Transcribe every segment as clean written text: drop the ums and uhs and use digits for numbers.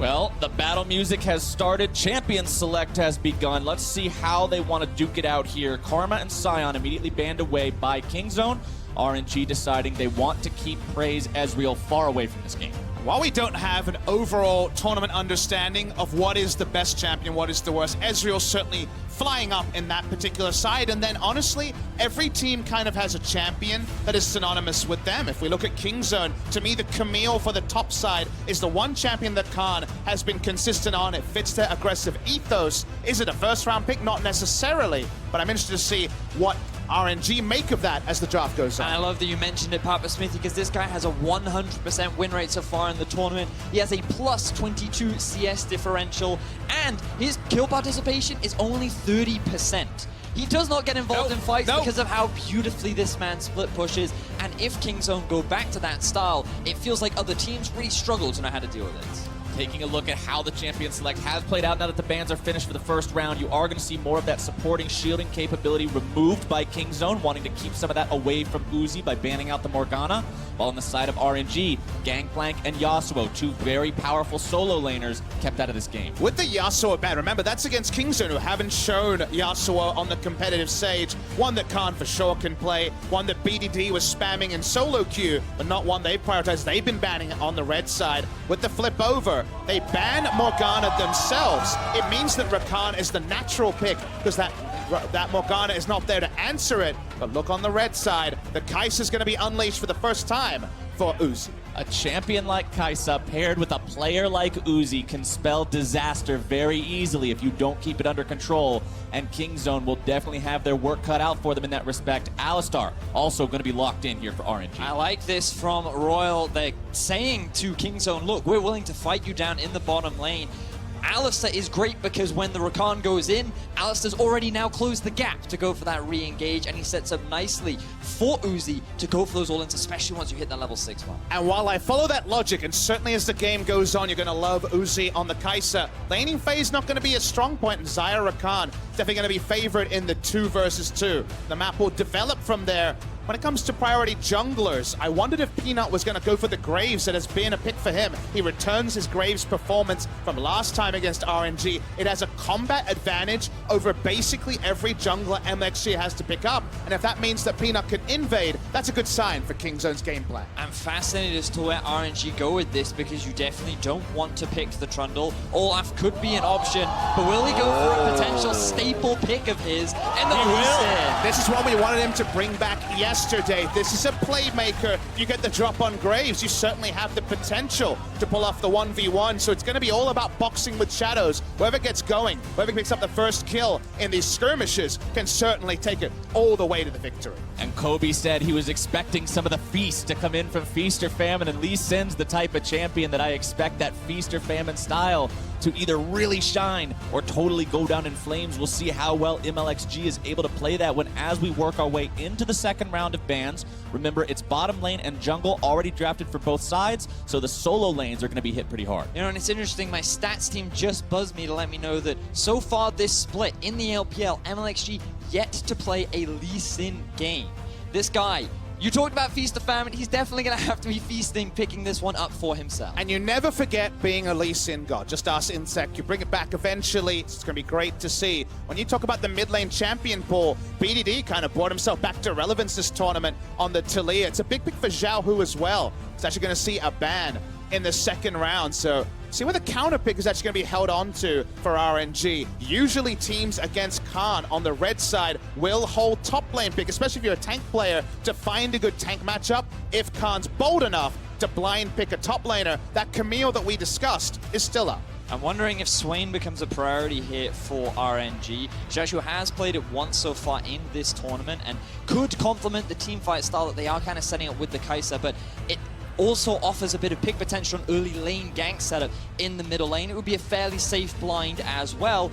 Well, the battle music has started. Champion Select has begun. Let's see how they want to duke it out here. Karma and Sion immediately banned away by Kingzone. RNG deciding they want to keep Praise Ezreal far away from this game. While we don't have an overall tournament understanding of what is the best champion, what is the worst, Ezreal's certainly flying up in that particular side. And then honestly, every team kind of has a champion that is synonymous with them. If we look at Kingzone, to me, the Camille for the top side is the one champion that Khan has been consistent on. It fits their aggressive ethos. Is it a first round pick? Not necessarily, but I'm interested to see what RNG make of that as the draft goes on. And I love that you mentioned it, Papa Smithy, because this guy has a 100% win rate so far in the tournament. He has a plus 22 CS differential, and his kill participation is only 30%. He does not get involved in fights because of how beautifully this man split pushes, and if Kingzone go back to that style, it feels like other teams really struggle to know how to deal with it. Taking a look at how the Champion Select has played out now that the bans are finished for the first round, you are going to see more of that supporting shielding capability removed by Kingzone, wanting to keep some of that away from Uzi by banning out the Morgana. While on the side of RNG, Gangplank and Yasuo, two very powerful solo laners, kept out of this game. With the Yasuo ban, remember that's against Kingzone, who haven't shown Yasuo on the competitive stage. One that Khan for sure can play, one that BDD was spamming in solo queue, but not one they prioritized. They've been banning it on the red side. With the flip over, they ban Morgana themselves. It means that Rakan is the natural pick because that Morgana is not there to answer it. But look on the red side, the Kai'Sa's going to be unleashed for the first time for Uzi. A champion like Kai'Sa paired with a player like Uzi can spell disaster very easily if you don't keep it under control, and Kingzone will definitely have their work cut out for them in that respect. Alistar also going to be locked in here for RNG. I like this from Royal. They're saying to Kingzone, look, we're willing to fight you down in the bottom lane. Alistar is great because when the Rakan goes in, Alistar's already now closed the gap to go for that re-engage, and he sets up nicely for Uzi to go for those all-ins, especially once you hit that level 6 mark. And while I follow that logic, and certainly as the game goes on, you're going to love Uzi on the Kai'Sa, laning phase not going to be a strong point, and Xayah Rakan definitely going to be favored in the 2 versus 2. The map will develop from there. When it comes to priority junglers, I wondered if Peanut was going to go for the Graves that has been a pick for him. He returns his Graves performance from last time against RNG. It has a combat advantage over basically every jungler MXG has to pick up. And if that means that Peanut can invade, that's a good sign for Kingzone's game plan. I'm fascinated as to where RNG go with this because you definitely don't want to pick the Trundle. Olaf could be an option, but will he go for a potential staple pick of his? And the This is what we wanted him to bring back yesterday. This is a playmaker. You get the drop on Graves, you certainly have the potential to pull off the 1v1. So it's going to be all about boxing with shadows. Whoever gets going, whoever picks up the first kill in these skirmishes can certainly take it all the way to the victory. And Kobe said he was expecting some of the feast to come in from Feast or Famine, and Lee Sin's the type of champion that I expect that Feast or Famine style to either really shine or totally go down in flames. We'll see how well MLXG is able to play that when as we work our way into the second round of bans. Remember, it's bottom lane and jungle already drafted for both sides, so the solo lanes are going to be hit pretty hard. You know, and it's interesting, my stats team just buzzed me to let me know that so far this split in the LPL, MLXG yet to play a Lee Sin game. This guy, you talked about Feast or Famine, he's definitely going to have to be feasting, picking this one up for himself. And you never forget being a Lee Sin god. Just ask Insect, you bring it back eventually. It's going to be great to see. When you talk about the mid lane champion pool, BDD kind of brought himself back to relevance this tournament on the Taliyah. It's a big pick for Xiao Hu as well. It's actually going to see a ban in the second round. So see where the counter pick is actually going to be held on to for RNG. Usually teams against Khan on the red side will hold top lane pick, especially if you're a tank player, to find a good tank matchup. If Khan's bold enough to blind pick a top laner, that Camille that we discussed is still up. I'm wondering if Swain becomes a priority here for RNG. Jashu has played it once so far in this tournament and could complement the teamfight style that they are kind of setting up with the Kai'Sa, but it also offers a bit of pick potential on early lane gank setup in the middle lane. It would be a fairly safe blind as well.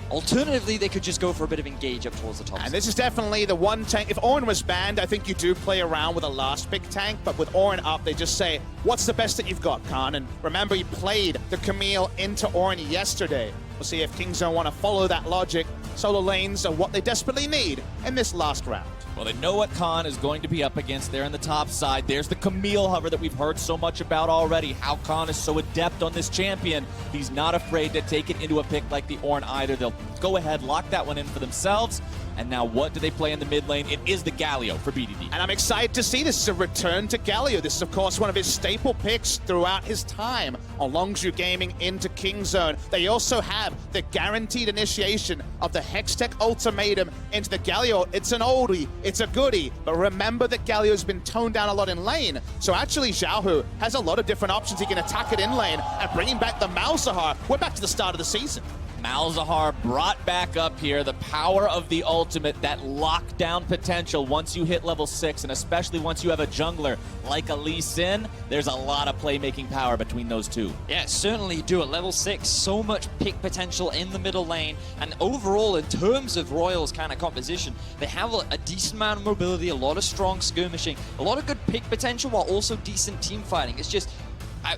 Alternatively, they could just go for a bit of engage up towards the top. And this is definitely the one tank. If Orin was banned, I think you do play around with a last pick tank, but with Orin up, they just say, what's the best that you've got, Khan? And remember, you played the Camille into Orin yesterday. We'll see if Kingzone want to follow that logic. Solo lanes are what they desperately need in this last round. Well, they know what Khan is going to be up against there in the top side. There's the Camille hover that we've heard so much about already. How Khan is so adept on this champion. He's not afraid to take it into a pick like the Ornn either. They'll go ahead, lock that one in for themselves. And now what do they play in the mid lane? It is the Galio for BDD. And I'm excited to see this. It's a return to Galio. This is, of course, one of his staple picks throughout his time on Longzhu Gaming into Kingzone. They also have the guaranteed initiation of the Hextech Ultimatum into the Galio. It's an oldie, it's a goodie, but remember that Galio's been toned down a lot in lane. So actually, Xiaohu has a lot of different options. He can attack it in lane, and bringing back the Malzahar. We're back to the start of the season. Malzahar brought back up here the power of the ultimate, that lockdown potential once you hit level 6, and especially once you have a jungler like a Lee Sin. There's a lot of playmaking power between those two. Yeah, certainly do at level 6. So much pick potential in the middle lane. And overall, in terms of Royals kind of composition, they have a decent amount of mobility, a lot of strong skirmishing, a lot of good pick potential while also decent team fighting. It's just...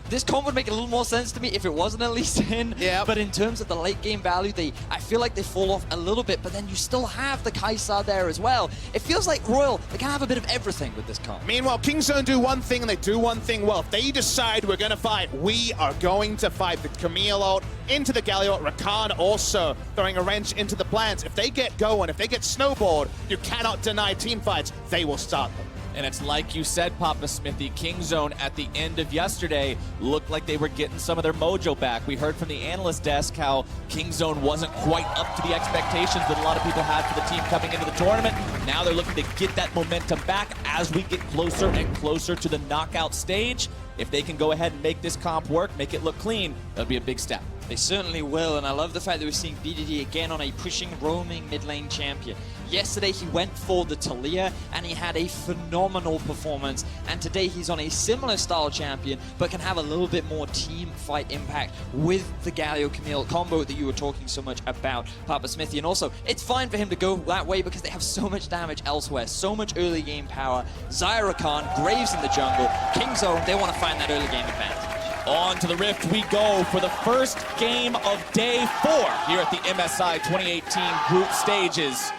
this comp would make a little more sense to me if it wasn't at least in. Yeah. But in terms of the late game value, I feel like they fall off a little bit, but then you still have the Kaisar there as well. It feels like Royal, they can have a bit of everything with this comp. Meanwhile, Kingzone do one thing, and they do one thing well. If they decide we're going to fight, we are going to fight. The Camille ult into the Galio. Rakan also throwing a wrench into the plans. If they get going, if they get snowballed, you cannot deny team fights. They will start them. And it's like you said, Papa Smithy, Kingzone at the end of yesterday looked like they were getting some of their mojo back. We heard from the analyst desk how Kingzone wasn't quite up to the expectations that a lot of people had for the team coming into the tournament. Now they're looking to get that momentum back as we get closer and closer to the knockout stage. If they can go ahead and make this comp work, make it look clean, that'll be a big step. They certainly will, and I love the fact that we're seeing BDD again on a pushing, roaming mid lane champion. Yesterday he went for the Talia, and he had a phenomenal performance, and today he's on a similar style champion, but can have a little bit more team fight impact with the Galio Camille combo that you were talking so much about, Papa Smithy. And also, it's fine for him to go that way because they have so much damage elsewhere, so much early game power. Zyra Khan, Graves in the jungle, Kingzone, they want to find that early game advantage. On to the Rift we go for the first game of day 4 here at the MSI 2018 group stages.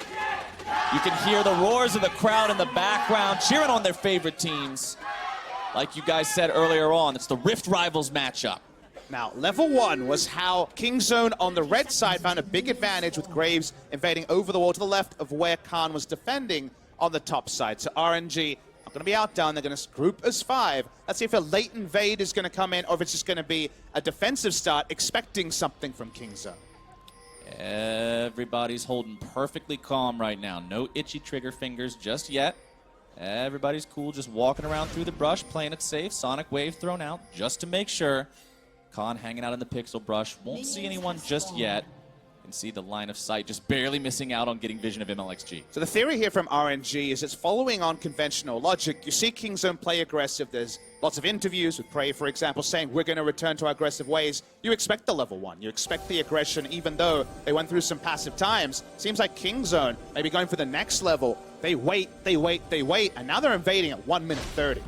You can hear the roars of the crowd in the background cheering on their favorite teams. Like you guys said earlier on, it's the Rift Rivals matchup. Now, level 1 was how Kingzone on the red side found a big advantage with Graves invading over the wall to the left of where Khan was defending on the top side. So RNG not going to be outdone. They're going to group as 5. Let's see if a late invade is going to come in or if it's just going to be a defensive start, expecting something from Kingzone. Everybody's holding perfectly calm right now. No itchy trigger fingers just yet. Everybody's cool, just walking around through the brush, playing it safe. Sonic Wave thrown out just to make sure. Khan hanging out in the pixel brush. Won't see anyone just yet. You can see the line of sight, just barely missing out on getting vision of MLXG. So the theory here from RNG is it's following on conventional logic. You see Kingzone play aggressive. There's lots of interviews with Prey, for example, saying we're going to return to our aggressive ways. You expect the level 1. You expect the aggression, even though they went through some passive times. Seems like Kingzone maybe going for the next level. They wait, they wait, they wait, and now they're invading at 1 minute 30.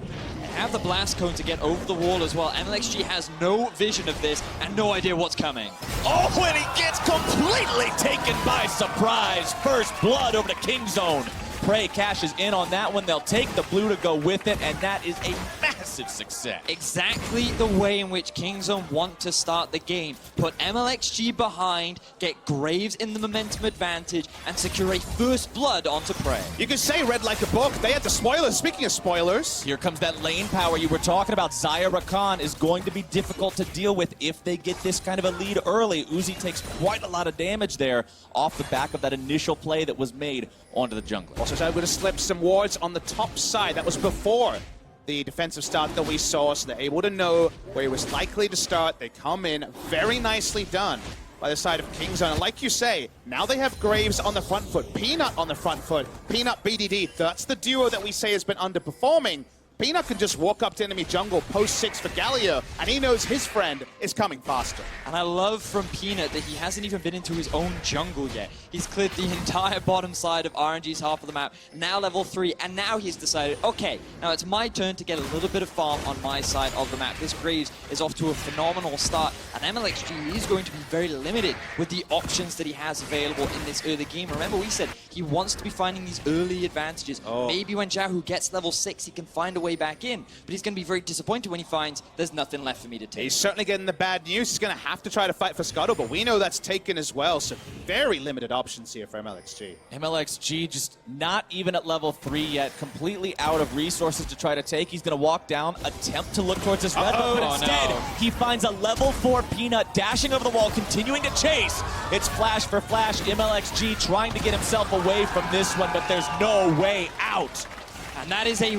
Have the blast cone to get over the wall as well. MLXG has no vision of this and no idea what's coming. Oh, and he gets completely taken by surprise. First blood over to Kingzone. Prey cashes in on that one. They'll take the blue to go with it, and that is a massive success. Exactly the way in which Kingzone want to start the game. Put MLXG behind, get Graves in the momentum advantage, and secure a first blood onto Prey. You could say read like a book. They had the spoilers. Speaking of spoilers. Here comes that lane power you were talking about. Zyra Khan is going to be difficult to deal with if they get this kind of a lead early. Uzi takes quite a lot of damage there off the back of that initial play that was made onto the jungler. Also able to slip some wards on the top side. That was before the defensive start that we saw, so they're able to know where he was likely to start. They come in, very nicely done by the side of Kingzone. And like you say, now they have Graves on the front foot, Peanut on the front foot, Peanut BDD. That's the duo that we say has been underperforming. Peanut can just walk up to enemy jungle, post 6 for Galio, and he knows his friend is coming faster. And I love from Peanut that he hasn't even been into his own jungle yet. He's cleared the entire bottom side of RNG's half of the map, now level 3, and now he's decided, okay, now it's my turn to get a little bit of farm on my side of the map. This Graves is off to a phenomenal start, and MLXG is going to be very limited with the options that he has available in this early game. Remember, we said he wants to be finding these early advantages. Maybe when Xiaohu gets level 6, he can find a way back in, but he's going to be very disappointed when he finds there's nothing left for me to take. He's certainly getting the bad news. He's going to have to try to fight for Scuttle, but we know that's taken as well, so very limited options here for MLXG. MLXG just not even at level 3 yet, completely out of resources to try to take. He's going to walk down, attempt to look towards his red buff, but instead he finds a level 4 Peanut dashing over the wall, continuing to chase. It's flash for flash. MLXG trying to get himself away from this one, but there's no way out. And that is a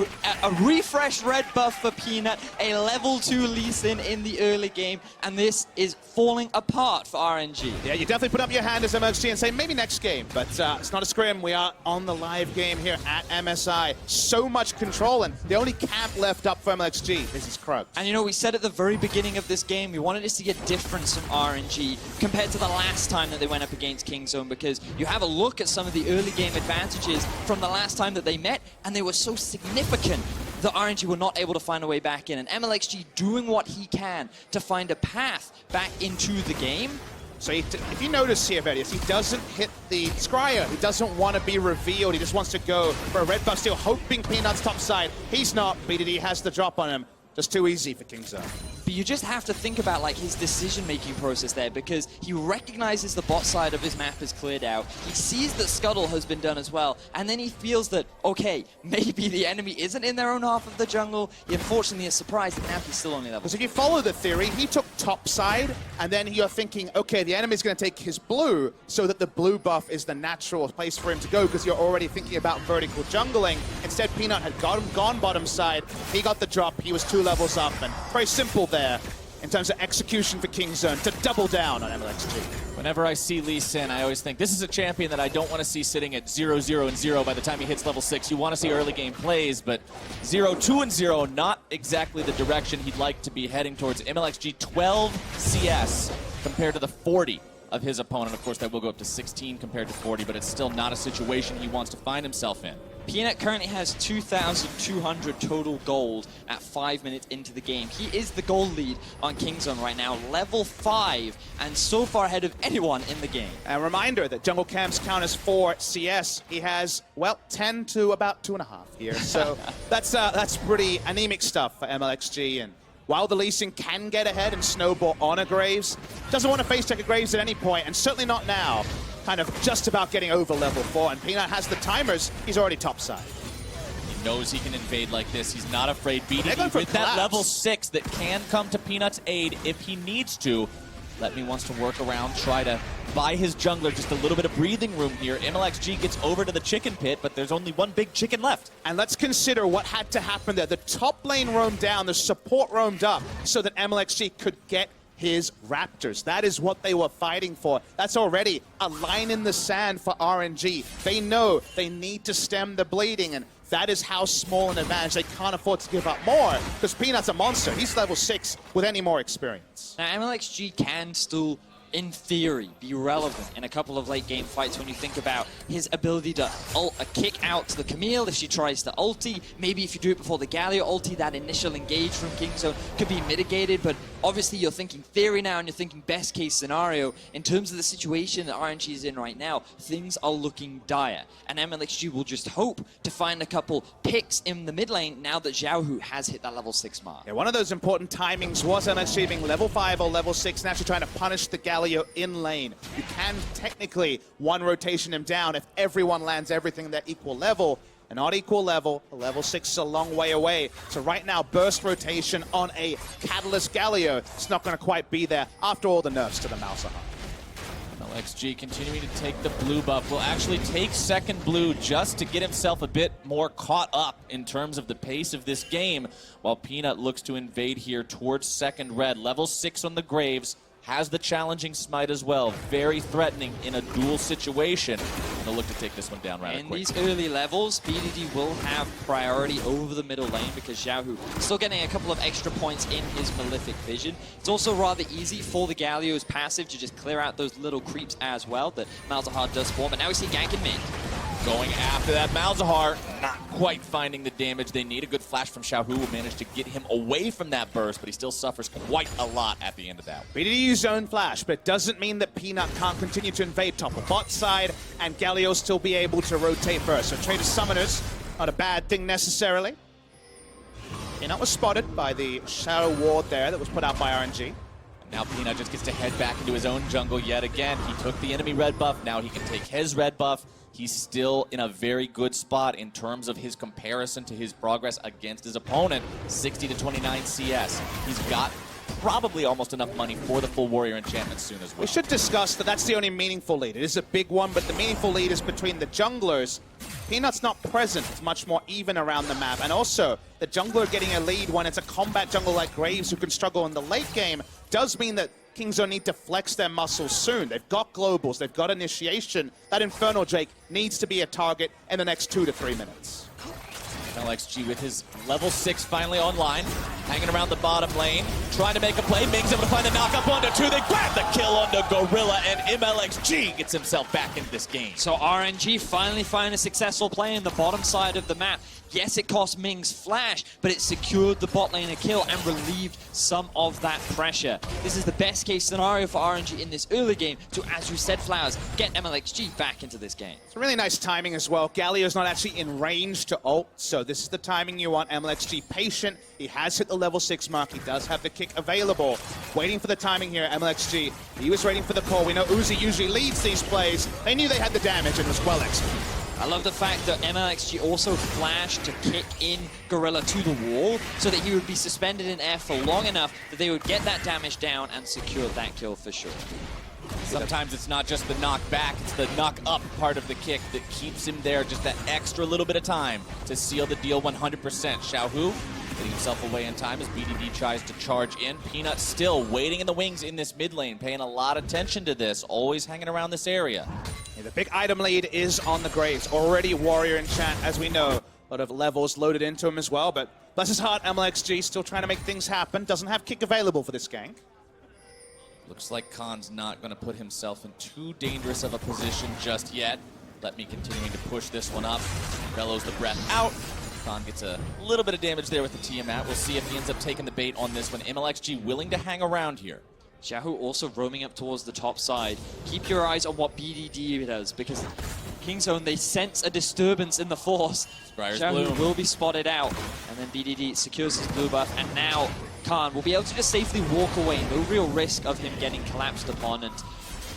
refreshed red buff for Peanut, a level 2 Lee Sin in the early game, and this is falling apart for RNG. Yeah, you definitely put up your hand as MLXG and say maybe next game, but it's not a scrim. We are on the live game here at MSI. So much control, and the only camp left up for MLXG is his Krug. And you know, we said at the very beginning of this game, we wanted to see a difference from RNG compared to the last time that they went up against Kingzone, because you have a look at some of the early game advantages from the last time that they met, and they were so significant that RNG were not able to find a way back in. And MLXG doing what he can to find a path back into the game. So if you notice here, Vedius, he doesn't hit the Scryer. He doesn't want to be revealed. He just wants to go for a red buff steal, hoping Peanut's top side. He's not. BDD has the drop on him. Just too easy for Kingzone. But you just have to think about like his decision-making process there, because he recognizes the bot side of his map is cleared out. He sees that Scuttle has been done as well, and then he feels that, okay, maybe the enemy isn't in their own half of the jungle. He unfortunately is surprised that now he's still only level. Because if you follow the theory, he took top side, and then you're thinking, okay, the enemy's going to take his blue, so that the blue buff is the natural place for him to go, because you're already thinking about vertical jungling. Instead, Peanut had gone bottom side. He got the drop. He was 2 levels up, and very simple there in terms of execution for Kingzone to double down on MLXG. Whenever I see Lee Sin, I always think this is a champion that I don't want to see sitting at 0-0-0 by the time he hits level 6. You want to see early game plays, but 0-2-0, not exactly the direction he'd like to be heading towards. MLXG 12 CS compared to the 40 of his opponent. Of course, that will go up to 16 compared to 40, but it's still not a situation he wants to find himself in. Peanut currently has 2,200 total gold at 5 minutes into the game. He is the gold lead on Kingzone right now, level 5, and so far ahead of anyone in the game. A reminder that jungle camps count as 4 CS. He has, well, 10 to about 2.5 here. So that's pretty anemic stuff for MLXG. And while the Lee Sin can get ahead and snowball on a Graves, doesn't want to face check a Graves at any point, and certainly not now. Kind of just about getting over level 4, and Peanut has the timers. He's already topside. He knows he can invade like this. He's not afraid. BDD with collapse. that level 6 that can come to Peanut's aid if he needs to. Let Me wants to work around, try to buy his jungler just a little bit of breathing room here. MLXG gets over to the chicken pit, but there's only one big chicken left. And let's consider what had to happen there. The top lane roamed down, the support roamed up, so that MLXG could get his Raptors. That is what they were fighting for. That's already a line in the sand for RNG. They know they need to stem the bleeding, and that is how small an advantage. They can't afford to give up more, because Peanut's a monster. He's level 6 with any more experience. Now, MLXG can still, in theory, be relevant in a couple of late game fights when you think about his ability to ult a kick out to the Camille if she tries to ulti. Maybe if you do it before the Galio ulti, that initial engage from Kingzone could be mitigated, but obviously you're thinking theory now and you're thinking best case scenario. In terms of the situation that RNG is in right now, things are looking dire, and MLXG will just hope to find a couple picks in the mid lane now that Xiaohu has hit that level 6 mark. Yeah, one of those important timings was MLXG being level 5 or level 6 and actually trying to punish the Galio in lane. You can technically one rotation him down if everyone lands everything at their equal level. And not equal level, a level 6 is a long way away. So right now, burst rotation on a Catalyst Galio. It's not going to quite be there after all the nerfs to the Mouser Hunt. MLXG continuing to take the blue buff. Will actually take second blue just to get himself a bit more caught up in terms of the pace of this game, while Peanut looks to invade here towards second red. Level 6 on the Graves. has the challenging smite as well. Very threatening in a duel situation. And they'll look to take this one down rather In quick. these early levels, BDD will have priority over the middle lane because Xiaohu still getting a couple of extra points in his Malefic Vision. It's also rather easy for the Galio's passive to just clear out those little creeps as well that Malzahar does spawn. But now we see gank in mid. Going after that, Malzahar not quite finding the damage they need. A good flash from Xiaohu will manage to get him away from that burst, but he still suffers quite a lot at the end of that. BDD used zone flash, but it doesn't mean that Peanut can't continue to invade top of bot side and Galio still be able to rotate first. So Trader Summoners, not a bad thing necessarily. Peanut was spotted by the Shadow Ward there that was put out by RNG. Now Peanut just gets to head back into his own jungle yet again. He took the enemy red buff, now he can take his red buff. He's still in a very good spot in terms of his comparison to his progress against his opponent. 60 to 29 CS. He's got probably almost enough money for the full warrior enchantment soon as well. We should discuss that that's the only meaningful lead. It is a big one, but the meaningful lead is between the junglers. Peanut's not present. It's much more even around the map. And also, the jungler getting a lead when it's a combat jungle like Graves who can struggle in the late game does mean that Kingzone need to flex their muscles soon. They've got globals, they've got initiation. That Infernal Drake needs to be a target in the next 2 to 3 minutes. LXG with his level 6 finally online, hanging around the bottom lane, trying to make a play. Ming's able to find the knock-up onto 2. They grab the kill onto Gorilla, and MLXG gets himself back into this game. So RNG finally find a successful play in the bottom side of the map. Yes, it cost Ming's flash, but it secured the bot lane a kill and relieved some of that pressure. This is the best case scenario for RNG in this early game to, as you said, Flowers, get MLXG back into this game. It's really nice timing as well. Galio's not actually in range to ult, so this is the timing you want. MLXG patient. He has hit the level 6 mark. He does have the kick available. Waiting for the timing here, MLXG. He was waiting for the call. We know Uzi usually leads these plays. They knew they had the damage and was well executed. I love the fact that MLXG also flashed to kick in Gorilla to the wall so that he would be suspended in air for long enough that they would get that damage down and secure that kill for sure. Sometimes it's not just the knock back, it's the knock up part of the kick that keeps him there just that extra little bit of time to seal the deal 100%. Xiaohu getting himself away in time as BDD tries to charge in. Peanut still waiting in the wings in this mid lane, paying a lot of attention to this, always hanging around this area. Yeah, the big item lead is on the Graves. Already warrior enchant, as we know. A lot of levels loaded into him as well, but bless his heart, MLXG still trying to make things happen. Doesn't have kick available for this gank. Looks like Khan's not going to put himself in too dangerous of a position just yet. Let me continuing to push this one up. Bellows the breath out. Khan gets a little bit of damage there with the Tiamat. We'll see if he ends up taking the bait on this one. MLXG willing to hang around here. Xiaohu also roaming up towards the top side. Keep your eyes on what BDD does, because Kingzone, they sense a disturbance in the force. Xiaohu will be spotted out, and then BDD secures his blue buff, and now Khan will be able to just safely walk away. No real risk of him getting collapsed upon. And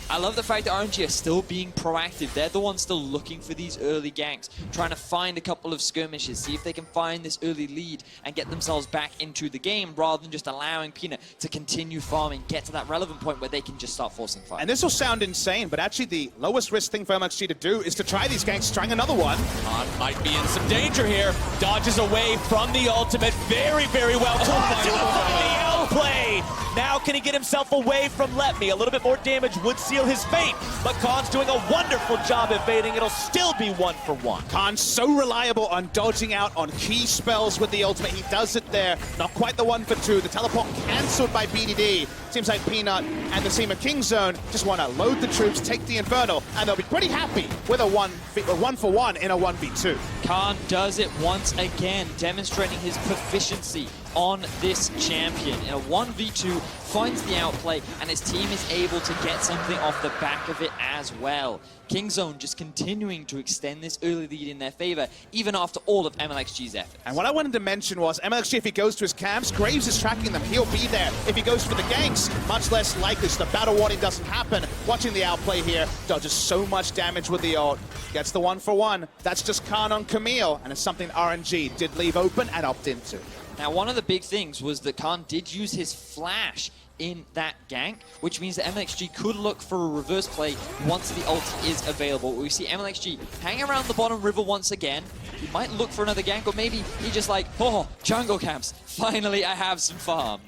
I love the fact that RNG are still being proactive. They're the ones still looking for these early ganks, trying to find a couple of skirmishes, see if they can find this early lead and get themselves back into the game, rather than just allowing Peanut to continue farming, get to that relevant point where they can just start forcing fight. And this will sound insane, but actually the lowest risk thing for MLXG to do is to try these ganks, trying another one. Khan might be in some danger here. Dodges away from the ultimate very, very well. The L play. Now can he get himself away from Let Me? A little bit more damage would seal his fate, but Khan's doing a wonderful job evading. It'll still be 1-for-1. Khan's so reliable on dodging out on key spells with the ultimate. He does it there. Not quite the 1-for-2. The teleport cancelled by BDD. Seems like Peanut and the team of Kingzone just want to load the troops, take the Infernal, and they'll be pretty happy with a 1-for-1 in a 1v2. Khan does it once again, demonstrating his proficiency on this champion. In a 1v2, finds the outplay, and his team is able to get something off the back of it as well. Kingzone just continuing to extend this early lead in their favor, even after all of MLXG's efforts. And what I wanted to mention was, MLXG, if he goes to his camps, Graves is tracking them. He'll be there. If he goes for the ganks, much less likely. So the battle warding doesn't happen. Watching the outplay here, dodges so much damage with the ult. Gets the 1-for-1. That's just Khan on Camille, and it's something RNG did leave open and opt into. Now, one of the big things was that Khan did use his flash in that gank, which means that MLXG could look for a reverse play once the ult is available. We see MLXG hang around the bottom river once again. He might look for another gank, or maybe he just like, oh, jungle camps. Finally, I have some farm.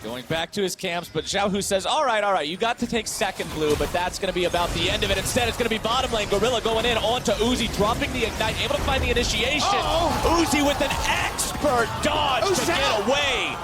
Going back to his camps, but Xiaohu says, all right, you got to take second blue, but that's going to be about the end of it. Instead, it's going to be bottom lane. Gorilla going in onto Uzi, dropping the Ignite, able to find the initiation. Uzi with an expert dodge to get away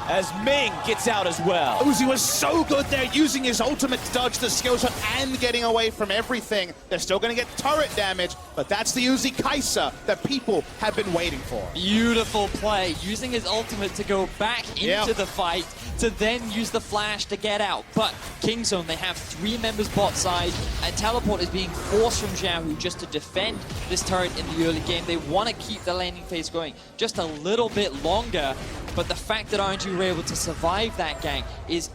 as Ming gets out as well. Uzi was so good there, using his ultimate to dodge the skill shot and getting away from everything. They're still going to get turret damage, but that's the Uzi Kai'Sa that people have been waiting for. Beautiful play, using his ultimate to go back into the fight, to then use the flash to get out. But Kingzone, they have 3 members bot side, and teleport is being forced from Xiaohu just to defend this turret in the early game. They want to keep the laning phase going just a little bit longer, but the fact that RNG were able to survive that gang is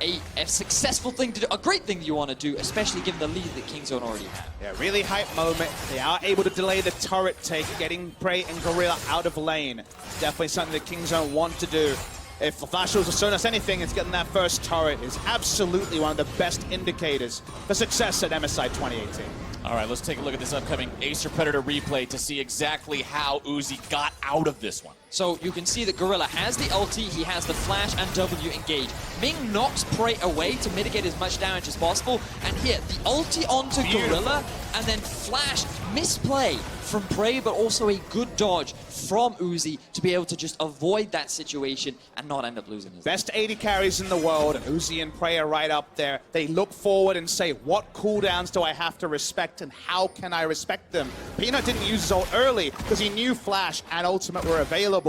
a successful thing to do, a great thing you want to do, especially given the lead that Kingzone already had. Yeah, really hype moment. They are able to delay the turret take, getting Prey and Gorilla out of lane. Definitely something that Kingzone want to do. If the Flash has shown us anything, it's getting that first turret is absolutely one of the best indicators for success at MSI 2018. All right, let's take a look at this upcoming Acer Predator replay to see exactly how Uzi got out of this one. So you can see that Gorilla has the ulti, he has the flash and W engage. Ming knocks Prey away to mitigate as much damage as possible, and here, the ulti onto Gorilla, and then flash, misplay from Prey, but also a good dodge from Uzi to be able to just avoid that situation and not end up losing his Best 80 carries in the world, and Uzi and Prey are right up there. They look forward and say, what cooldowns do I have to respect, and how can I respect them? Peanut didn't use his ult early because he knew Flash and Ultimate were available.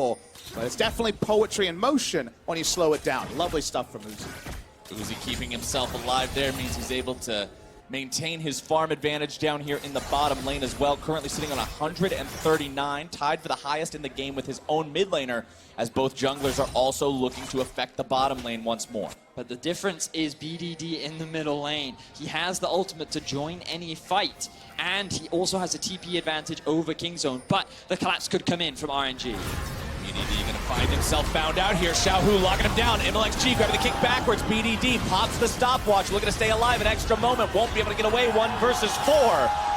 But it's definitely poetry in motion when you slow it down. Lovely stuff from Uzi. Uzi keeping himself alive there means he's able to maintain his farm advantage down here in the bottom lane as well. Currently sitting on 139, tied for the highest in the game with his own mid laner, as both junglers are also looking to affect the bottom lane once more. But the difference is BDD in the middle lane. He has the ultimate to join any fight, and he also has a TP advantage over Kingzone, but the collapse could come in from RNG. BDD gonna find himself found out here. Xiaohu locking him down. MLXG grabbing the kick backwards. BDD pops the stopwatch, looking to stay alive. An extra moment, won't be able to get away. 1 versus 4,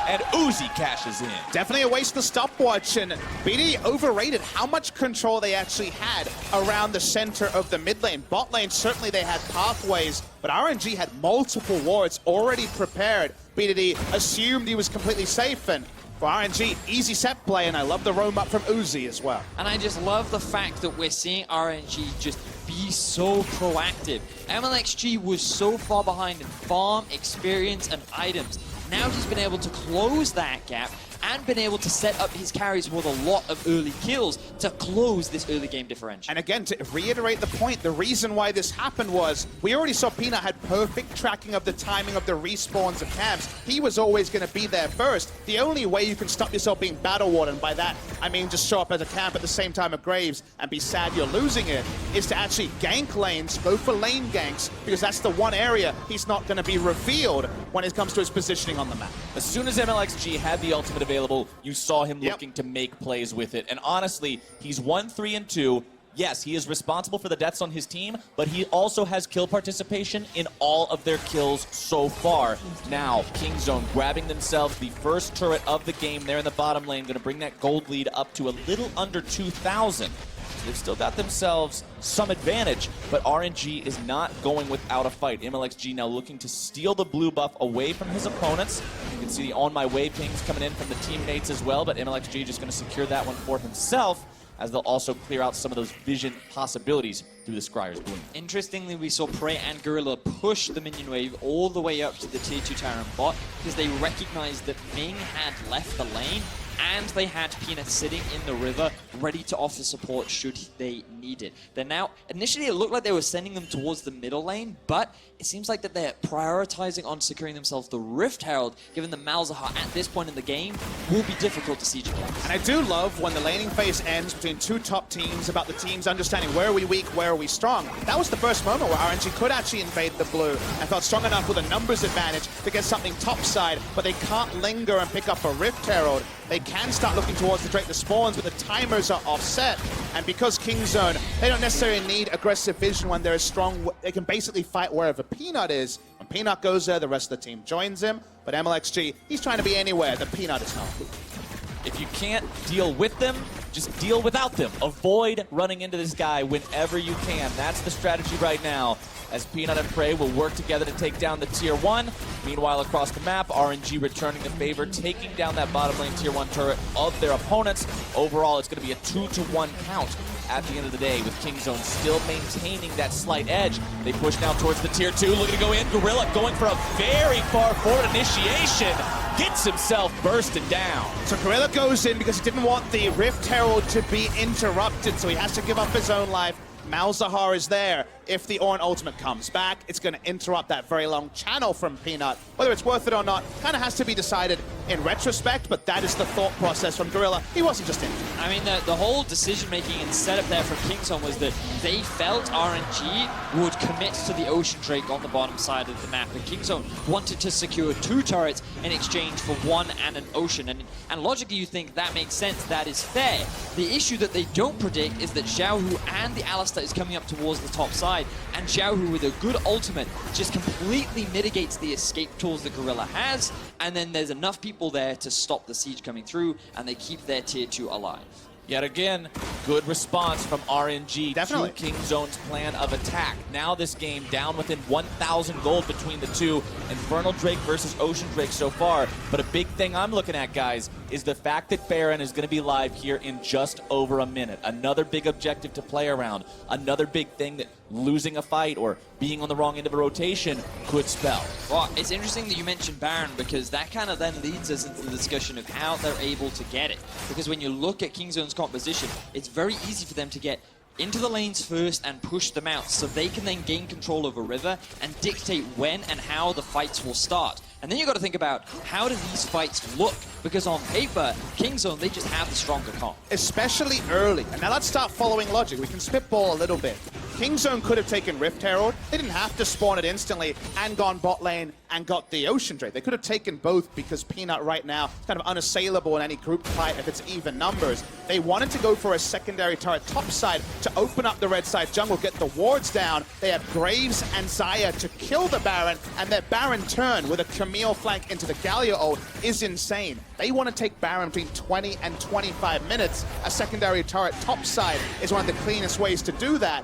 and Uzi cashes in. Definitely a waste of stopwatch, and BD overrated how much control they actually had around the center of the mid lane. Bot lane, certainly they had pathways, but RNG had multiple wards already prepared. BDD assumed he was completely safe, and for RNG, easy set play, and I love the roam up from Uzi as well. And I just love the fact that we're seeing RNG just be so proactive. MLXG was so far behind in farm, experience, and items. Now he's been able to close that gap and been able to set up his carries with a lot of early kills to close this early game differential. And again, to reiterate the point, the reason why this happened was we already saw Peanut had perfect tracking of the timing of the respawns of camps. He was always going to be there first. The only way you can stop yourself being battle warden, by that I mean just show up as a camp at the same time of Graves and be sad you're losing it, is to actually gank lanes, go for lane ganks, because that's the one area he's not going to be revealed when it comes to his positioning on the map. As soon as MLXG had the ultimate available, you saw him looking to make plays with it. And honestly, he's 1-3-2. Yes, he is responsible for the deaths on his team, but he also has kill participation in all of their kills so far. Now, Kingzone grabbing themselves the first turret of the game there in the bottom lane, going to bring that gold lead up to a little under 2,000. They've still got themselves some advantage, but RNG is not going without a fight. MLXG now looking to steal the blue buff away from his opponents. You can see the on my way pings coming in from the teammates as well, but MLXG just going to secure that one for himself, as they'll also clear out some of those vision possibilities through the Scryer's Bloom. Interestingly, we saw Prey and Gorilla push the minion wave all the way up to the tier 2 Tyrant bot because they recognized that Ming had left the lane and they had Peanut sitting in the river ready to offer support should they need it. They're now, initially it looked like they were sending them towards the middle lane, but it seems like that they're prioritizing on securing themselves the Rift Herald, given the Malzahar at this point in the game will be difficult to siege against. And I do love when the laning phase ends between two top teams, about the teams understanding where are we weak, where are we strong. That was the first moment where RNG could actually invade the blue and felt strong enough with a numbers advantage to get something topside, but they can't linger and pick up a Rift Herald. They can start looking towards the Drake the spawns, but the timers are offset. And because Kingzone, they don't necessarily need aggressive vision when they're strong. They can basically fight wherever Peanut is. When Peanut goes there, the rest of the team joins him. But MLXG, he's trying to be anywhere that Peanut is not. If you can't deal with them, just deal without them. Avoid running into this guy whenever you can. That's the strategy right now, as Peanut and Prey will work together to take down the Tier 1. Meanwhile, across the map, RNG returning the favor, taking down that bottom lane Tier 1 turret of their opponents. Overall, it's going to be a 2-to-1 count at the end of the day, with Kingzone still maintaining that slight edge. They push now towards the Tier 2, looking to go in. Gorilla going for a very far forward initiation. Gets himself bursted down. So Gorilla goes in because he didn't want the Rift Herald to be interrupted, so he has to give up his own life. Malzahar is there. If the Ornn ultimate comes back, it's going to interrupt that very long channel from Peanut. Whether it's worth it or not kind of has to be decided in retrospect, but that is the thought process from Gorilla. He wasn't just in. I mean, the whole decision-making and setup there from Kingzone was that they felt RNG would commit to the Ocean Drake on the bottom side of the map, and Kingzone wanted to secure 2 turrets in exchange for 1 and an Ocean. And logically, you think that makes sense, that is fair. The issue that they don't predict is that Xiaohu and the Alistar is coming up towards the top side, and Xiaohu with a good ultimate just completely mitigates the escape tools that Gorilla has, and then there's enough people there to stop the siege coming through, and they keep their Tier 2 alive. Yet again, good response from RNG Definitely. to Kingzone's plan of attack. Now this game down within 1,000 gold between the two. Infernal Drake versus Ocean Drake so far. But a big thing I'm looking at, guys, is the fact that Baron is going to be live here in just over a minute. Another big objective to play around. Another big thing that losing a fight or being on the wrong end of a rotation could spell. Well, it's interesting that you mentioned Baron, because that kind of then leads us into the discussion of how they're able to get it. Because when you look at Kingzone's composition, it's very easy for them to get into the lanes first and push them out, so they can then gain control over River and dictate when and how the fights will start. And then you got to think about, how do these fights look? Because on paper, Kingzone, they just have the stronger comp. Especially early. And now let's start following logic. We can spitball a little bit. Kingzone could have taken Rift Herald. They didn't have to spawn it instantly and gone bot lane and got the Ocean Drake. They could have taken both, because Peanut right now is kind of unassailable in any group fight if it's even numbers. They wanted to go for a secondary turret topside to open up the red side jungle, get the wards down. They have Graves and Zaya to kill the Baron, and their Baron turn with a Camille flank into the Galio ult is insane. They want to take Baron between 20 and 25 minutes. A secondary turret topside is one of the cleanest ways to do that.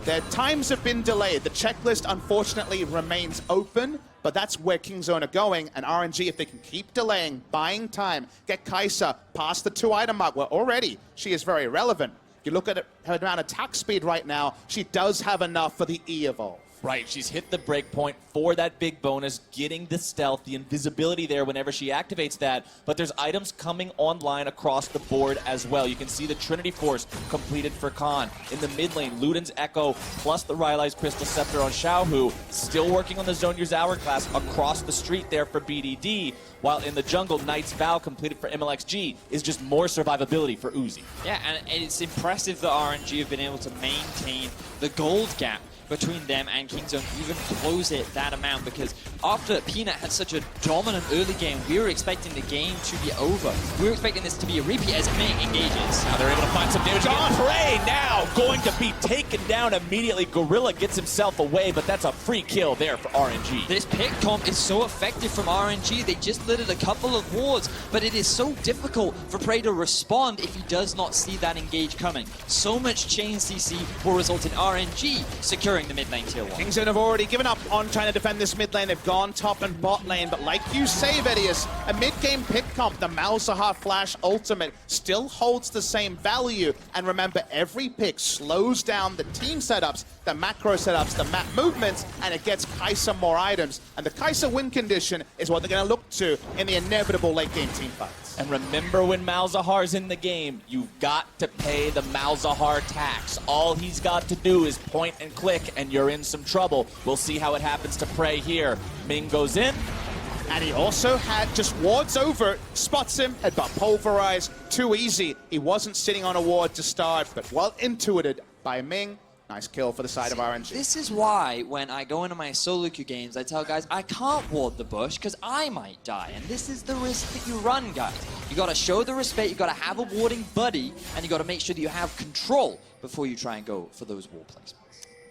Their times have been delayed. The checklist, unfortunately, remains open, but that's where Kingzone are going. And RNG, if they can keep delaying, buying time, get Kai'Sa past the 2-item mark, well, already she is very relevant. You look at her amount of attack speed right now, she does have enough for the E-Evolve. Right, she's hit the breakpoint for that big bonus, getting the stealth, the invisibility there whenever she activates that, but there's items coming online across the board as well. You can see the Trinity Force completed for Khan. In the mid lane, Luden's Echo plus the Rylai's Crystal Scepter on Xiaohu, still working on the Zhonyer's Hourglass across the street there for BDD, while in the jungle, Knight's Vow completed for MLXG is just more survivability for Uzi. Yeah, and it's impressive that RNG have been able to maintain the gold gap between them and Kingzone, even close it that amount, because after Peanut had such a dominant early game, we were expecting the game to be over. We were expecting this to be a repeat as Ming engages. Now they're able to find some damage on Prey, now going to be taken down immediately. Gorilla gets himself away, but that's a free kill there for RNG. This pick comp is so effective from RNG. They just littered a couple of wards, but it is so difficult for Prey to respond if he does not see that engage coming. So much chain CC will result in RNG securing the mid lane Tier 1. Kingzone have already given up on trying to defend this mid lane. They've gone top and bot lane, but like you say, Vedius, a mid-game pick comp, the Malzahar Flash ultimate, still holds the same value. And remember, every pick slows down the team setups, the macro setups, the map movements, and it gets Kai'Sa more items. And the Kai'Sa win condition is what they're going to look to in the inevitable late-game team fights. And remember, when Malzahar's in the game, you've got to pay the Malzahar tax. All he's got to do is point and click, and you're in some trouble. We'll see how it happens to Prey here. Ming goes in. And he also had just wards over, spots him, headbutt pulverized, too easy. He wasn't sitting on a ward to start, but well intuited by Ming. Nice kill for the side of RNG. This is why when I go into my solo queue games, I tell guys, I can't ward the bush because I might die. And this is the risk that you run, guys. You got to show the respect, you got to have a warding buddy, and you got to make sure that you have control before you try and go for those wall placements.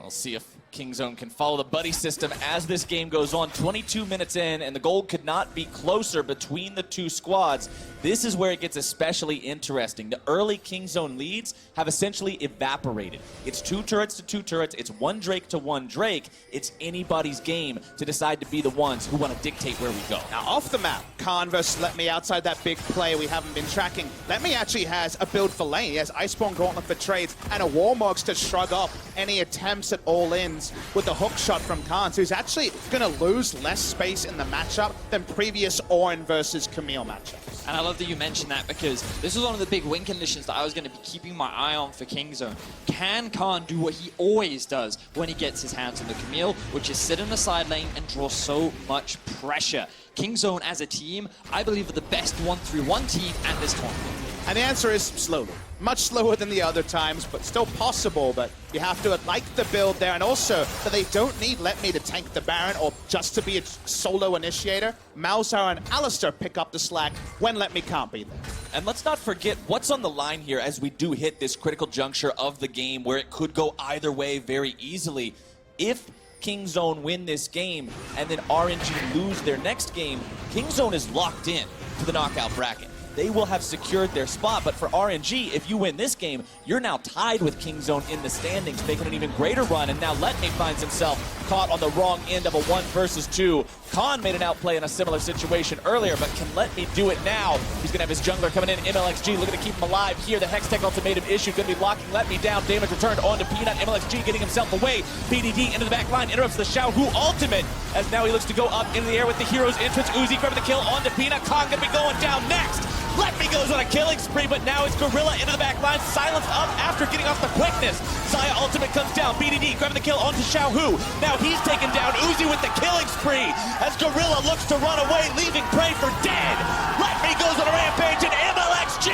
We'll see if Kingzone can follow the buddy system as this game goes on. 22 minutes in, and the goal could not be closer between the two squads. This is where it gets especially interesting. The early Kingzone leads have essentially evaporated. It's 2 turrets to 2 turrets. It's 1 Drake to 1 Drake. It's anybody's game to decide to be the ones who want to dictate where we go. Now, off the map, Khan versus Let Me outside that big play we haven't been tracking. Let Me actually has a build for lane. He has Iceborne Gauntlet for trades and a Warmogs to shrug off any attempts at all-ins with the hook shot from Khan. So he's actually going to lose less space in the matchup than previous Orin versus Camille matchups. And I love that you mentioned that because this was one of the big win conditions that I was going to be keeping my eye on for Kingzone. Can Khan do what he always does when he gets his hands on the Camille, which is sit in the side lane and draw so much pressure? Kingzone as a team, I believe, are the best 1-3-1 team at this tournament. And the answer is slowly. Much slower than the other times, but still possible. But you have to like the build there, and also that they don't need Let Me to tank the Baron or just to be a solo initiator. Malzahar and Alistair pick up the slack when Let Me can't be there. And let's not forget what's on the line here as we do hit this critical juncture of the game where it could go either way very easily. If Kingzone win this game and then RNG lose their next game, Kingzone is locked in to the knockout bracket. They will have secured their spot, but for RNG, if you win this game, you're now tied with Kingzone in the standings, making an even greater run, and now Let Me finds himself caught on the wrong end of a 1 versus 2. Khan made an outplay in a similar situation earlier, but can Let Me do it now? He's going to have his jungler coming in, MLXG, looking to keep him alive here. The Hextech ultimatum issue, going to be locking Let Me down. Damage returned onto Peanut. MLXG getting himself away. PDD into the back line, interrupts the Xiaohu ultimate, as now he looks to go up into the air with the hero's entrance. Uzi grabbing the kill onto Peanut. Khan going to be going down next. Let Me goes on a killing spree, but now it's Gorilla into the back line, silenced up after getting off the quickness. Saya ultimate comes down, BDD grabbing the kill onto Xiaohu. Now he's taken down, Uzi with the killing spree as Gorilla looks to run away, leaving prey for dead. Let Me goes on a rampage, and MLXG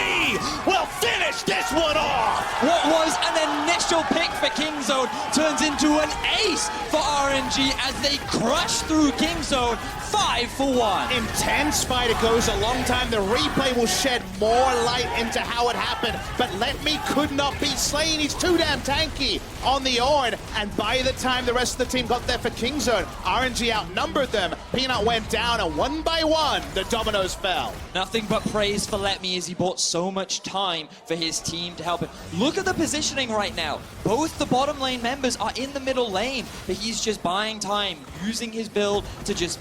will finish this one off. What was an initial pick for Kingzone turns into an ace for RNG as they crush through Kingzone 5-1. Intense fight. It goes a long time. The replay will shed more light into how it happened, but Let Me could not be slain. He's too damn tanky on the Orn, and by the time the rest of the team got there for Kingzone, RNG outnumbered them. Peanut went down, and one by one, the dominoes fell. Nothing but praise for Let Me as he bought so much time for his team to help him. Look at the positioning right now. Both the bottom lane members are in the middle lane, but he's just buying time, using his build to just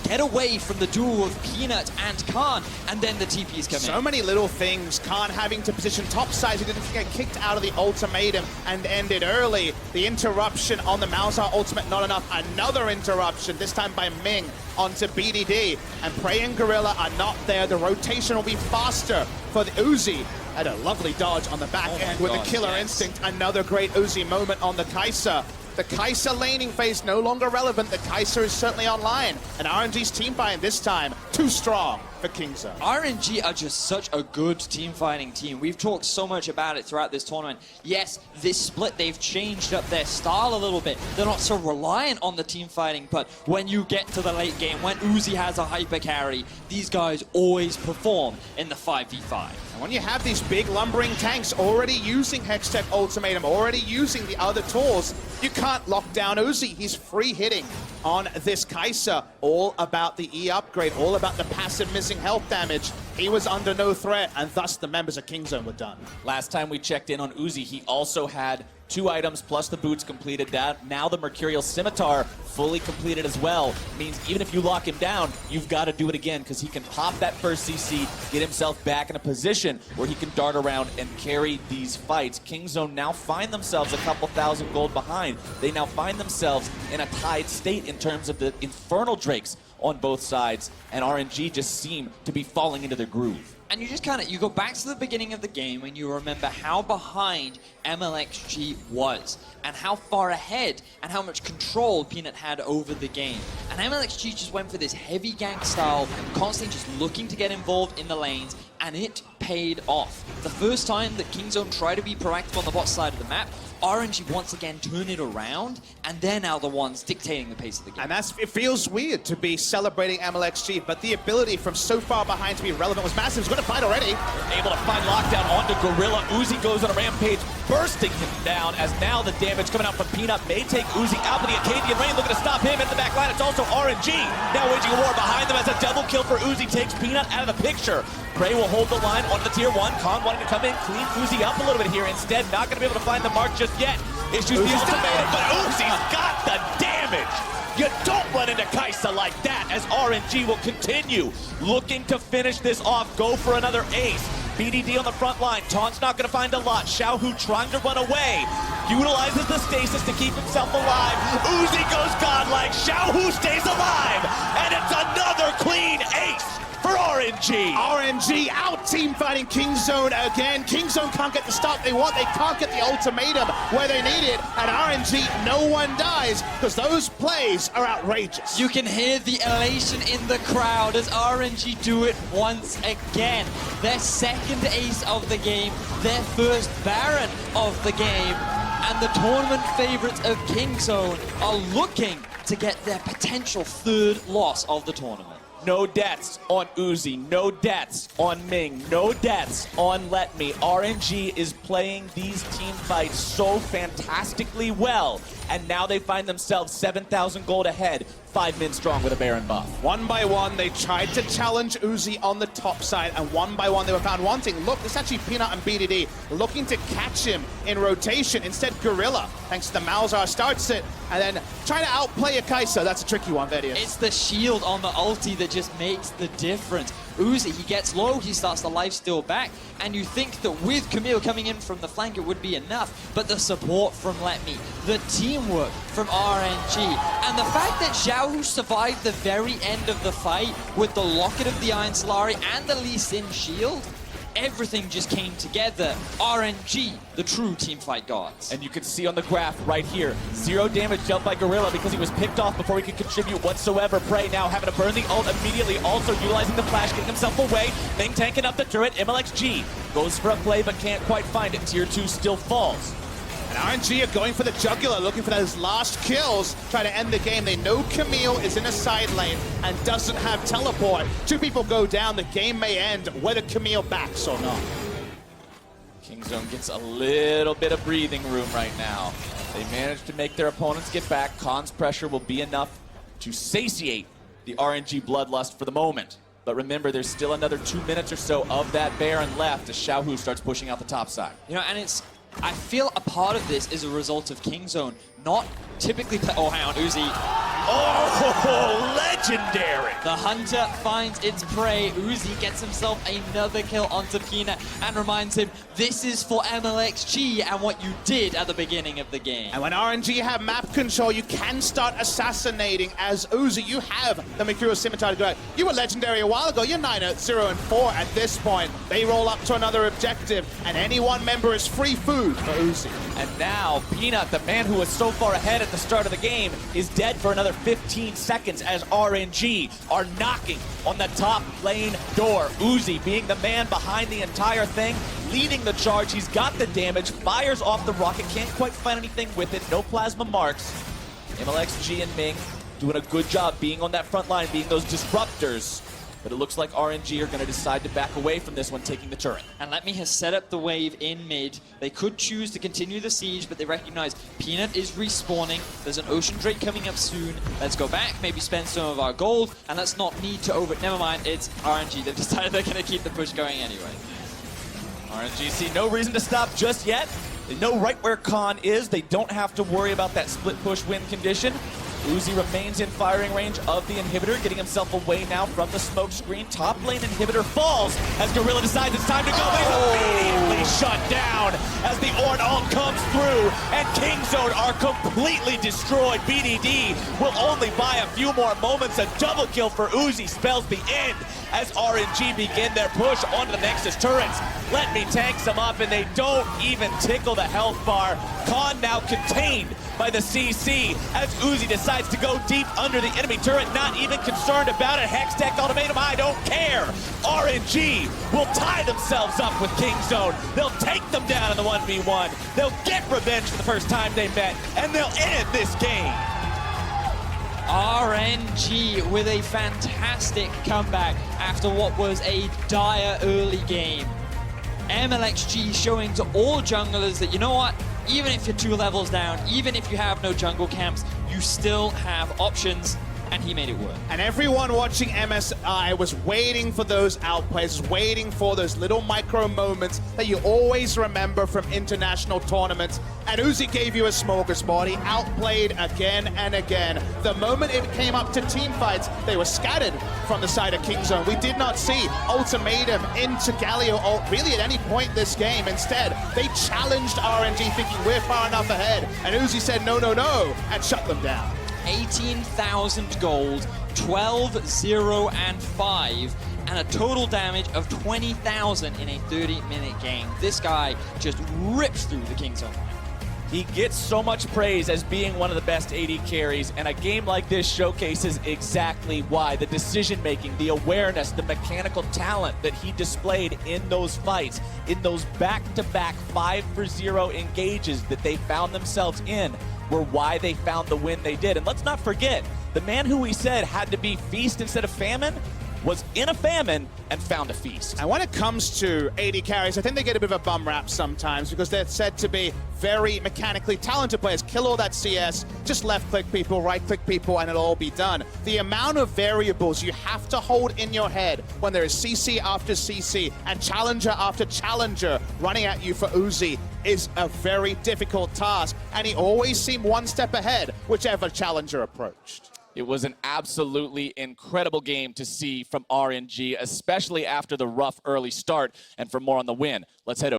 get away from the duel of Peanut and Khan, and then the TPs come in. So many little things. Khan having to position topside. He didn't get kicked out of the ultimatum and ended early. The interruption on the Malzahar ultimate, not enough. Another interruption, this time by Ming onto BDD. And Prey and Gorilla are not there. The rotation will be faster for the Uzi. Had a lovely dodge on the back end with the killer instinct. Another great Uzi moment on the Kai'Sa. The Kai'Sa laning phase no longer relevant. The Kai'Sa is certainly online. And RNG's team fighting this time, too strong for Kingzone. RNG are just such a good team fighting team. We've talked so much about it throughout this tournament. Yes, this split, they've changed up their style a little bit. They're not so reliant on the team fighting, but when you get to the late game, when Uzi has a hyper carry, these guys always perform in the 5v5. And when you have these big lumbering tanks already using Hextech ultimatum, already using the other tools, you can't lock down Uzi. He's free hitting on this Kai'Sa. All about the E upgrade, all about the passive missing health damage. He was under no threat, and thus the members of Kingzone were done. Last time we checked in on Uzi, he also had 2 items plus the boots completed. Now the Mercurial Scimitar fully completed as well. Means even if you lock him down, you've got to do it again because he can pop that first CC, get himself back in a position where he can dart around and carry these fights. Kingzone now find themselves a couple thousand gold behind. They now find themselves in a tied state in terms of the Infernal Drakes on both sides, and RNG just seem to be falling into their groove. And you just you go back to the beginning of the game and you remember how behind MLXG was and how far ahead and how much control Peanut had over the game. And MLXG just went for this heavy gank style, constantly just looking to get involved in the lanes, and it paid off. The first time that Kingzone tried to be proactive on the bot side of the map, RNG once again turn it around, and they're now the ones dictating the pace of the game. And it feels weird to be celebrating MLXG, but the ability from so far behind to be relevant was massive. He's going to fight already. Able to find lockdown onto Gorilla. Uzi goes on a rampage, bursting him down, as now the damage coming out from Peanut may take Uzi out, but the Acadian Rain looking to stop him in the back line. It's also RNG now waging a war behind them as a double kill for Uzi takes Peanut out of the picture. Prey will hold the line on the tier 1. Kong wanting to come in, clean Uzi up a little bit here. Instead, not going to be able to find the mark just yet. Issues the ultimatum, but Uzi's got the damage. You don't run into Kaisa like that, as RNG will continue looking to finish this off, go for another ace. BDD on the front line. Taunt's not going to find a lot. Xiaohu trying to run away. Utilizes the stasis to keep himself alive. Uzi goes godlike. Xiaohu stays alive. And it's another clean ace for RNG. RNG out team fighting Kingzone again. Kingzone can't get the start they want. They can't get the ultimatum where they need it. And RNG, no one dies because those plays are outrageous. You can hear the elation in the crowd as RNG do it once again. Their second ace of the game, their first Baron of the game, and the tournament favorites of Kingzone are looking to get their potential third loss of the tournament. No deaths on Uzi, no deaths on Ming, no deaths on Let Me. RNG is playing these team fights so fantastically well, and now they find themselves 7,000 gold ahead, 5 men strong with a Baron buff. One by one, they tried to challenge Uzi on the top side, and one by one, they were found wanting. Look, this is actually Peanut and BDD looking to catch him in rotation. Instead, Gorilla, thanks to the Malzahar, starts it, and then trying to outplay a Kai'Sa. That's a tricky one, Vedius. It's the shield on the ulti that just makes the difference. Uzi, he gets low, he starts the lifesteal back, and you think that with Camille coming in from the flank, it would be enough, but the support from Let Me, the teamwork from RNG, and the fact that Xiaohu survived the very end of the fight with the Locket of the Iron Solari and the Lee Sin shield, everything just came together. RNG, the true teamfight gods. And you can see on the graph right here, 0 damage dealt by Gorilla because he was picked off before he could contribute whatsoever. Prey now having to burn the ult immediately, also utilizing the flash, getting himself away. Ming tanking up the turret. MLXG goes for a play but can't quite find it. Tier 2 still falls. And RNG are going for the jugular, looking for those last kills, trying to end the game. They know Camille is in a side lane and doesn't have teleport. 2 people go down, the game may end, whether Camille backs or not. Kingzone gets a little bit of breathing room right now. They managed to make their opponents get back. Khan's pressure will be enough to satiate the RNG bloodlust for the moment. But remember, there's still another 2 minutes or so of that Baron left as Xiaohu starts pushing out the top side. You know, and I feel a part of this is a result of Kingzone not typically oh, hang on, Uzi. Oh, legendary! The hunter finds its prey. Uzi gets himself another kill onto Peanut and reminds him, this is for MLXG and what you did at the beginning of the game. And when RNG have map control, you can start assassinating as Uzi. You have the Mercurial Scimitar to go out. You were legendary a while ago. You're 9-0-4 at this point. They roll up to another objective, and any one member is free food for Uzi. And now, Peanut, the man who was so far ahead at the start of the game, is dead for another 15 seconds as RNG are knocking on the top lane door. Uzi being the man behind the entire thing, leading the charge. He's got the damage, fires off the rocket, can't quite find anything with it, no plasma marks. MLXG and Ming doing a good job being on that front line, being those disruptors. But it looks like RNG are going to decide to back away from this one, taking the turret. And Let Me has set up the wave in mid. They could choose to continue the siege, but they recognize Peanut is respawning. There's an Ocean Drake coming up soon. Let's go back, maybe spend some of our gold, and let's not need to never mind, it's RNG. They've decided they're going to keep the push going anyway. RNG see no reason to stop just yet. They know right where Khan is. They don't have to worry about that split push win condition. Uzi remains in firing range of the inhibitor, getting himself away now from the smoke screen. Top lane inhibitor falls as Gorilla decides it's time to go. He's immediately shut down as the Ornn ult comes through, and Kingzone are completely destroyed. BDD will only buy a few more moments. A double kill for Uzi spells the end as RNG begin their push onto the Nexus turrets. Let me tank some up, and they don't even tickle the health bar. Khan now contained by the CC as Uzi decides to go deep under the enemy turret, not even concerned about it. Hextech ultimatum, I don't care. RNG will tie themselves up with Kingzone. They'll take them down in the 1v1. They'll get revenge for the first time they met, and they'll end this game. RNG with a fantastic comeback after what was a dire early game. MLXG showing to all junglers that, you know what, even if you're 2 levels down, even if you have no jungle camps, you still have options, and he made it work. And everyone watching MSI was waiting for those outplays, waiting for those little micro moments that you always remember from international tournaments. And Uzi gave you a smorgasbord. He outplayed again and again. The moment it came up to team fights, they were scattered from the side of Kingzone. We did not see ultimatum into Galio ult really at any point this game. Instead, they challenged RNG thinking we're far enough ahead. And Uzi said no, no, no, and shut them down. 18,000 gold, 12, 0, and 5, and a total damage of 20,000 in a 30-minute game. This guy just rips through the Kingzone line. He gets so much praise as being one of the best AD carries, and a game like this showcases exactly why. The decision-making, the awareness, the mechanical talent that he displayed in those fights, in those back-to-back 5-for-0 engages that they found themselves in, were why they found the win they did. And let's not forget, the man who we said had to be feast instead of famine was in a famine and found a feast. And when it comes to AD carries, I think they get a bit of a bum rap sometimes because they're said to be very mechanically talented players. Kill all that CS, just left-click people, right-click people, and it'll all be done. The amount of variables you have to hold in your head when there is CC after CC and challenger after challenger running at you for Uzi is a very difficult task, and he always seemed one step ahead, whichever challenger approached. It was an absolutely incredible game to see from RNG, especially after the rough early start. And for more on the win, let's head over.